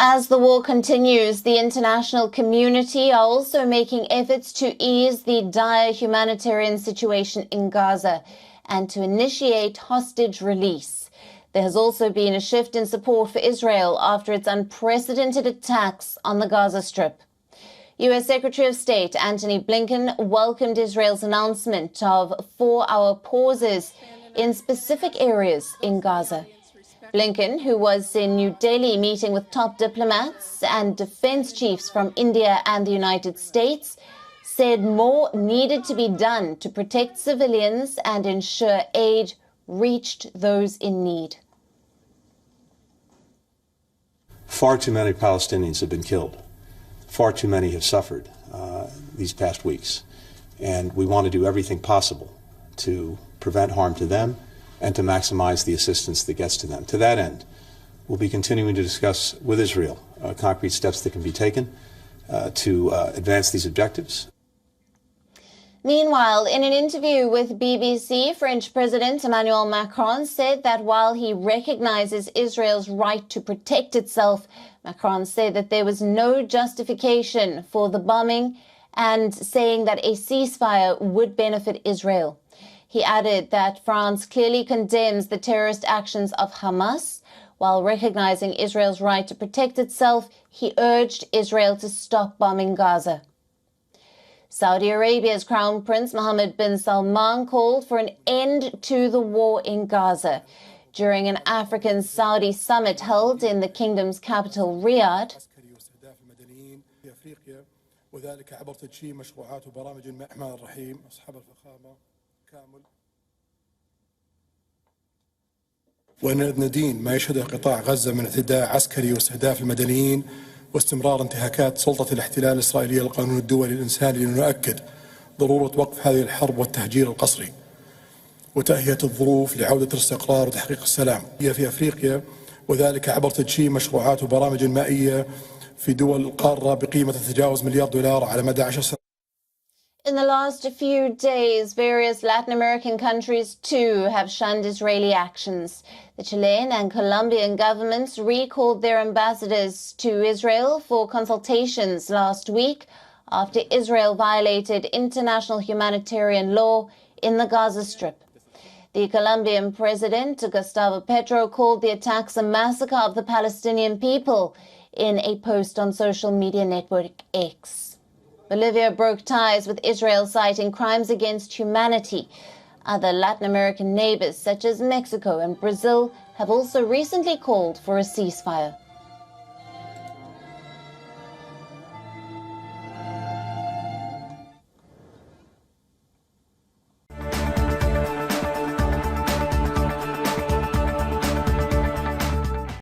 As the war continues, the international community are also making efforts to ease the dire humanitarian situation in Gaza and to initiate hostage release. There has also been a shift in support for Israel after its unprecedented attacks on the Gaza Strip. U.S. Secretary of State Antony Blinken welcomed Israel's announcement of 4-hour pauses in specific areas in Gaza. Blinken, who was in New Delhi meeting with top diplomats and defense chiefs from India and the United States, said more needed to be done to protect civilians and ensure aid reached those in need. Far too many Palestinians have been killed. Far too many have suffered these past weeks. And we want to do everything possible to prevent harm to them and to maximize the assistance that gets to them. To that end, we'll be continuing to discuss with Israel concrete steps that can be taken to advance these objectives. Meanwhile, in an interview with BBC, French President Emmanuel Macron said that while he recognizes Israel's right to protect itself, Macron said that there was no justification for the bombing and saying that a ceasefire would benefit Israel. He added that France clearly condemns the terrorist actions of Hamas. While recognizing Israel's right to protect itself, he urged Israel to stop bombing Gaza. Saudi Arabia's Crown Prince Mohammed bin Salman called for an end to the war in Gaza during an African-Saudi summit held in the kingdom's capital, Riyadh. وندين ما يشهده قطاع غزة من اعتداء عسكري واستهداف المدنيين واستمرار انتهاكات سلطة الاحتلال الإسرائيلية للقانون الدولي الإنساني لنؤكد ضرورة وقف هذه الحرب والتهجير القسري وتهيئة الظروف لعودة الاستقرار وتحقيق السلام في أفريقيا وذلك عبر تدشين مشروعات وبرامج مائية في دول القارة بقيمة تتجاوز $1 مليار على مدى 10 سنوات. In the last few days, various Latin American countries too have shunned Israeli actions. The Chilean and Colombian governments recalled their ambassadors to Israel for consultations last week after Israel violated international humanitarian law in the Gaza Strip. The Colombian president, Gustavo Petro, called the attacks a massacre of the Palestinian people in a post on social media network X. Bolivia broke ties with Israel, citing crimes against humanity. Other Latin American neighbors, such as Mexico and Brazil, have also recently called for a ceasefire.